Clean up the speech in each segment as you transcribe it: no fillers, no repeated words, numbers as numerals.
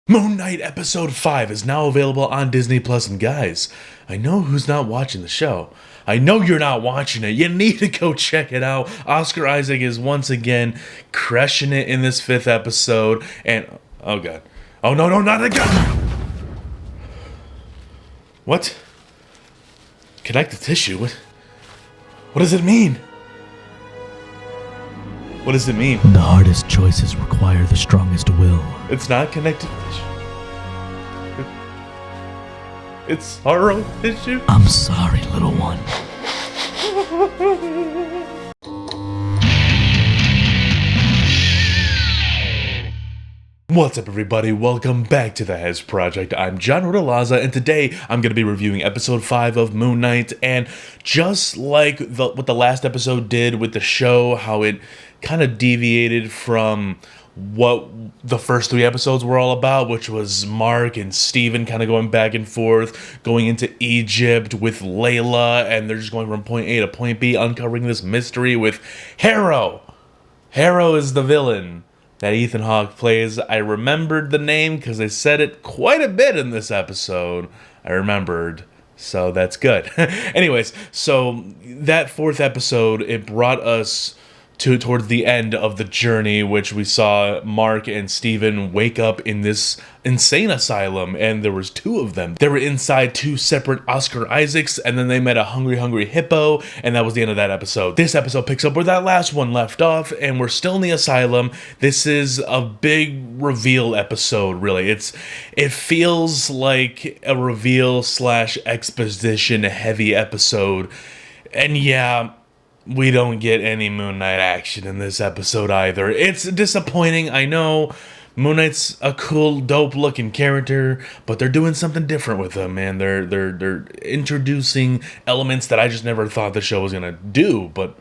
Moon Knight Episode 5 is now available on Disney Plus, and guys, I know who's not watching the show. I know you're not watching it. You need to go check it out. Oscar Isaac is once again crushing it in this 5th episode, and oh god. Oh no, not again! What? Connective tissue? What does it mean? What does it mean? The hardest choices require the strongest will. It's not connective tissue. It's sorrow tissue. I'm sorry, little one. What's up, everybody? Welcome back to the Hez Project. I'm John Rodalaza, and today I'm going to be reviewing episode 5 of Moon Knight. And just like what the last episode did with the show, how it kind of deviated from what the first 3 episodes were all about, which was Mark and Steven kind of going back and forth, going into Egypt with Layla, and they're just going from point A to point B, uncovering this mystery with Harrow. Harrow is the villain that Ethan Hawke plays. I remembered the name because they said it quite a bit in this episode. I remembered, so that's good. Anyways, so that 4th episode, it brought us towards the end of the journey, which we saw Mark and Steven wake up in this insane asylum, and there was 2 of them. They were inside 2 separate Oscar Isaacs, and then they met a hungry hippo, and that was the end of that episode. This episode picks up where that last one left off, and we're still in the asylum. This is a big reveal episode, really. It feels like a reveal / exposition heavy episode, and yeah, we don't get any Moon Knight action in this episode either. It's disappointing, I know. Moon Knight's a cool, dope-looking character, but they're doing something different with him, man. They're introducing elements that I just never thought the show was gonna do, but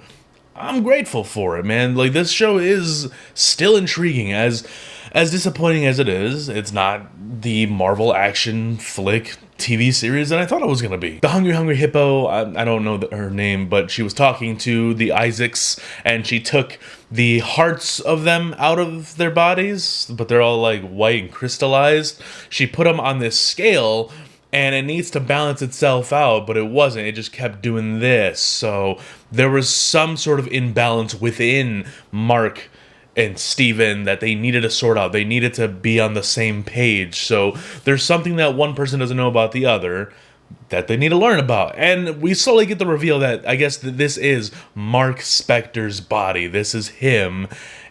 I'm grateful for it, man. Like, this show is still intriguing. As disappointing as it is, it's not the Marvel action flick TV series that I thought it was going to be. The hungry hippo, I don't know her name, but she was talking to the Isaacs, and she took the hearts of them out of their bodies, but they're all like white and crystallized. She put them on this scale, and it needs to balance itself out, but it wasn't. It just kept doing this. So there was some sort of imbalance within Mark and Steven that they needed to sort out. They needed to be on the same page. So there's something that one person doesn't know about the other that they need to learn about. And we slowly get the reveal that I guess that this is Mark Spector's body. This is him.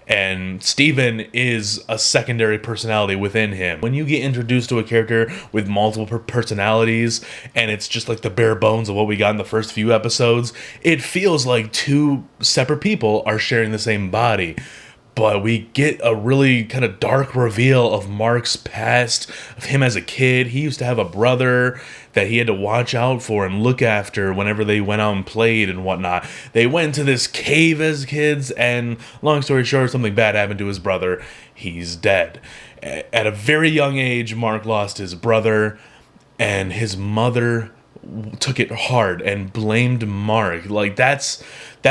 And Steven is a secondary personality within him. When you get introduced to a character with multiple personalities, and it's just like the bare bones of what we got in the first few episodes, it feels like 2 separate people are sharing the same body. But we get a really kind of dark reveal of Mark's past, of him as a kid. He used to have a brother that he had to watch out for and look after whenever they went out and played and whatnot. They went into this cave as kids, and long story short, something bad happened to his brother. He's dead. At a very young age, Mark lost his brother, and his mother took it hard and blamed Mark. Like, that's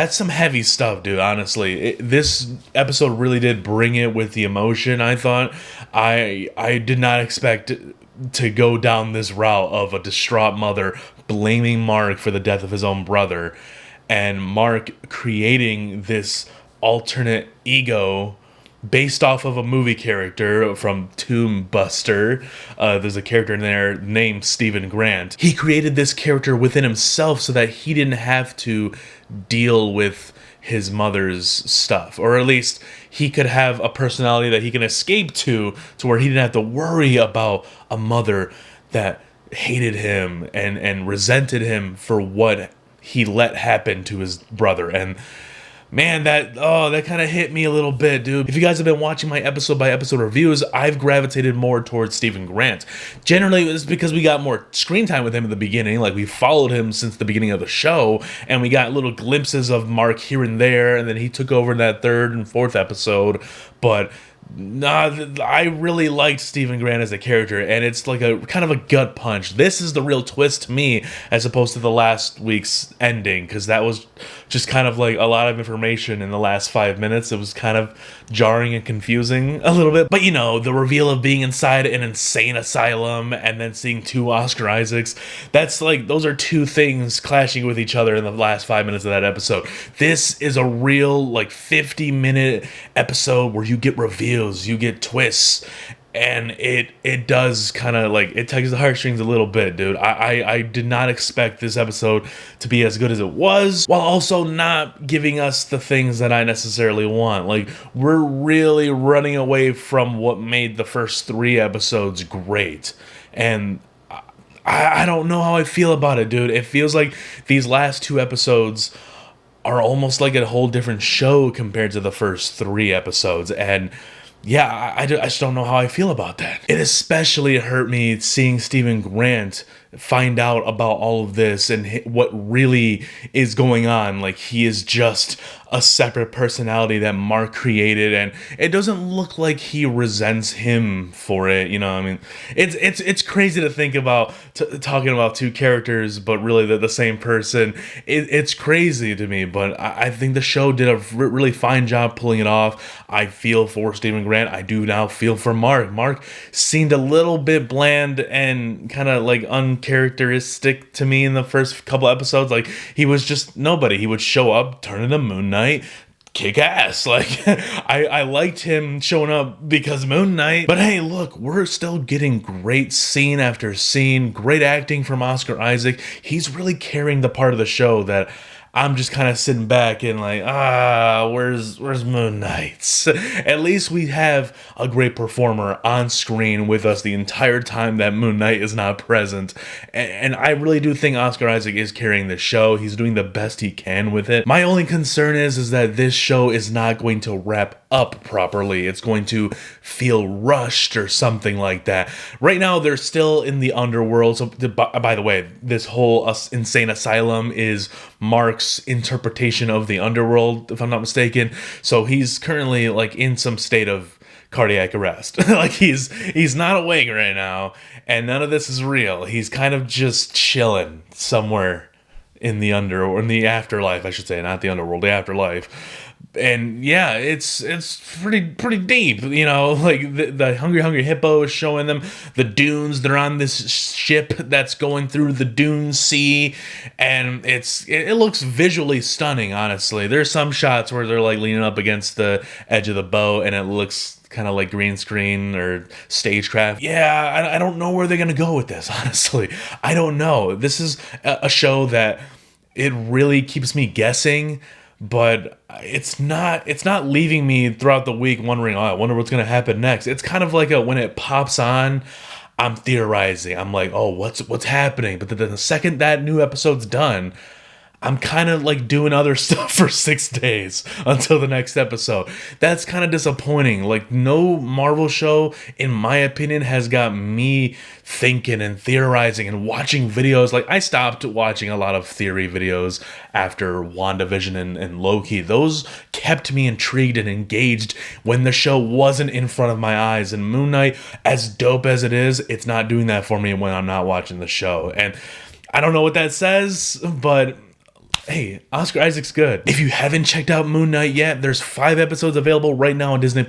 some heavy stuff, dude, honestly. This episode really did bring it with the emotion, I thought. I did not expect to go down this route of a distraught mother blaming Mark for the death of his own brother, and Mark creating this alternate ego based off of a movie character from Tomb Buster. There's a character in there named Stephen Grant. He created this character within himself so that he didn't have to deal with his mother's stuff, or at least he could have a personality that he can escape to where he didn't have to worry about a mother that hated him and resented him for what he let happen to his brother. And man, that kind of hit me a little bit, dude. If you guys have been watching my episode-by-episode reviews, I've gravitated more towards Stephen Grant. Generally, it's because we got more screen time with him at the beginning. Like, we followed him since the beginning of the show, and we got little glimpses of Mark here and there, and then he took over in that 3rd and 4th episode. But I really liked Stephen Grant as a character, and it's like a kind of a gut punch. This is the real twist to me, as opposed to the last week's ending, because that was just kind of like a lot of information in the last 5 minutes. It was kind of jarring and confusing a little bit. But you know, the reveal of being inside an insane asylum and then seeing two Oscar Isaacs, that's like, those are two things clashing with each other in the last 5 minutes of that episode. This is a real like 50-minute episode where you get reveals, you get twists, and it does kind of like, it tugs the heartstrings a little bit, dude. I did not expect this episode to be as good as it was, while also not giving us the things that I necessarily want. Like, we're really running away from what made the first 3 episodes great, and I don't know how I feel about it, dude. It feels like these last 2 episodes are almost like a whole different show compared to the first 3 episodes, and yeah, I just don't know how I feel about that. It especially hurt me seeing Stephen Grant find out about all of this and what really is going on. Like, he is just a separate personality that Mark created, and it doesn't look like he resents him for it. You know, I mean, it's crazy to think about talking about 2 characters, but really they're the same person. It's crazy to me, but I think the show did a really fine job pulling it off. I feel for Stephen Grant. I do now feel for Mark. Mark seemed a little bit bland and kind of like uncharacteristic to me in the first couple episodes. Like, he was just nobody. He would show up, turn into Moon Knight, kick ass. Like, I liked him showing up because Moon Knight. But hey, look, we're still getting great scene after scene, great acting from Oscar Isaac. He's really carrying the part of the show that I'm just kind of sitting back and like, where's Moon Knight? At least we have a great performer on screen with us the entire time that Moon Knight is not present. And I really do think Oscar Isaac is carrying the show. He's doing the best he can with it. My only concern is that this show is not going to wrap up properly. It's going to feel rushed or something like that. Right now, they're still in the underworld. So, by the way, this whole insane asylum is Mark's interpretation of the underworld, if I'm not mistaken. So he's currently like in some state of cardiac arrest. Like, he's not awake right now, and none of this is real. He's kind of just chilling somewhere in the in the afterlife, I should say, not the underworld, the afterlife. And yeah, it's pretty deep, you know. Like, the hungry hippo is showing them the dunes. They're on this ship that's going through the dune sea, and it looks visually stunning. Honestly, there's some shots where they're like leaning up against the edge of the boat, and it looks kind of like green screen or stagecraft. Yeah, I don't know where they're gonna go with this. Honestly, I don't know. This is a show that it really keeps me guessing. But it's not leaving me throughout the week wondering, I wonder what's going to happen next. It's kind of like when it pops on, I'm theorizing. I'm like, what's happening? But then the second that new episode's done, I'm kind of like doing other stuff for 6 days until the next episode. That's kind of disappointing. Like, no Marvel show, in my opinion, has got me thinking and theorizing and watching videos. Like, I stopped watching a lot of theory videos after WandaVision and Loki. Those kept me intrigued and engaged when the show wasn't in front of my eyes. And Moon Knight, as dope as it is, it's not doing that for me when I'm not watching the show. And I don't know what that says, but hey, Oscar Isaac's good. If you haven't checked out Moon Knight yet, there's 5 episodes available right now on Disney+.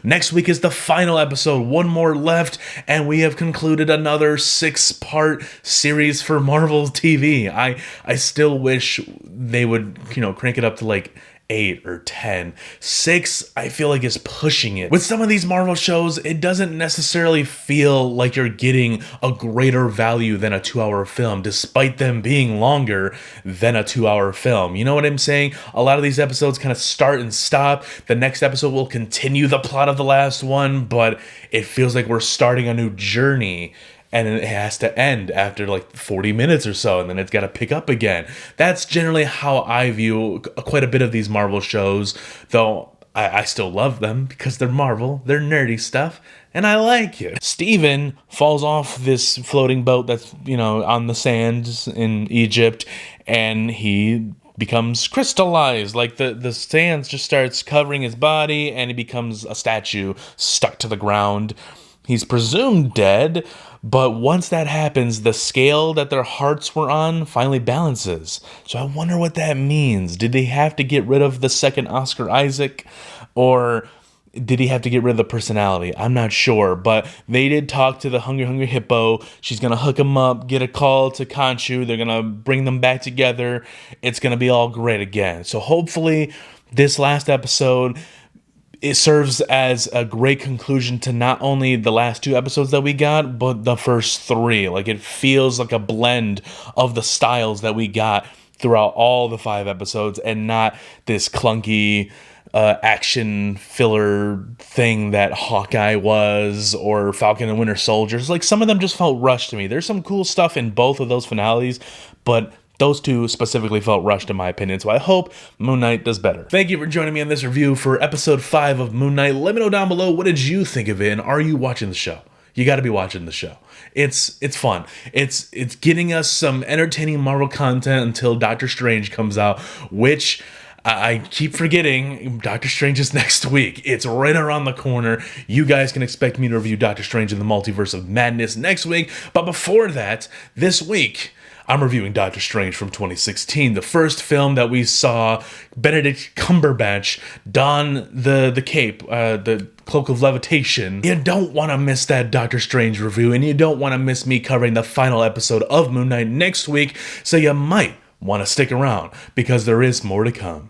Next week is the final episode, 1 more left, and we have concluded another 6-part series for Marvel TV. I still wish they would, crank it up to like 8 or 10. 6, I feel like, is pushing it. With some of these Marvel shows, it doesn't necessarily feel like you're getting a greater value than a 2-hour film, despite them being longer than a 2-hour film. You know what I'm saying? A lot of these episodes kind of start and stop. The next episode will continue the plot of the last one, but it feels like we're starting a new journey, and it has to end after like 40 minutes or so, and then it's got to pick up again. That's generally how I view quite a bit of these Marvel shows, though I still love them because they're Marvel, they're nerdy stuff, and I like it. Steven falls off this floating boat that's, on the sands in Egypt, and he becomes crystallized. Like, the sands just starts covering his body, and he becomes a statue stuck to the ground. He's presumed dead, but once that happens, the scale that their hearts were on finally balances. So I wonder what that means. Did they have to get rid of the second Oscar Isaac? Or Did he have to get rid of the personality? I'm not sure, but they did talk to the Hungry Hippo. She's gonna hook him up, get a call to Khonshu. They're gonna bring them back together. It's gonna be all great again. So hopefully this last episode, it serves as a great conclusion to not only the last 2 episodes that we got, but the first 3. Like, it feels like a blend of the styles that we got throughout all the 5 episodes, and not this clunky action filler thing that Hawkeye was, or Falcon and Winter Soldiers. Like, some of them just felt rushed to me. There's some cool stuff in both of those finales, but those 2 specifically felt rushed in my opinion, so I hope Moon Knight does better. Thank you for joining me on this review for episode 5 of Moon Knight. Let me know down below, what did you think of it, and are you watching the show? You got to be watching the show. It's fun. It's getting us some entertaining Marvel content until Doctor Strange comes out, which I keep forgetting. Doctor Strange is next week. It's right around the corner. You guys can expect me to review Doctor Strange in the Multiverse of Madness next week. But before that, this week, I'm reviewing Doctor Strange from 2016, the first film that we saw Benedict Cumberbatch don the cape, the cloak of levitation. You don't want to miss that Doctor Strange review, and you don't want to miss me covering the final episode of Moon Knight next week, so you might want to stick around, because there is more to come.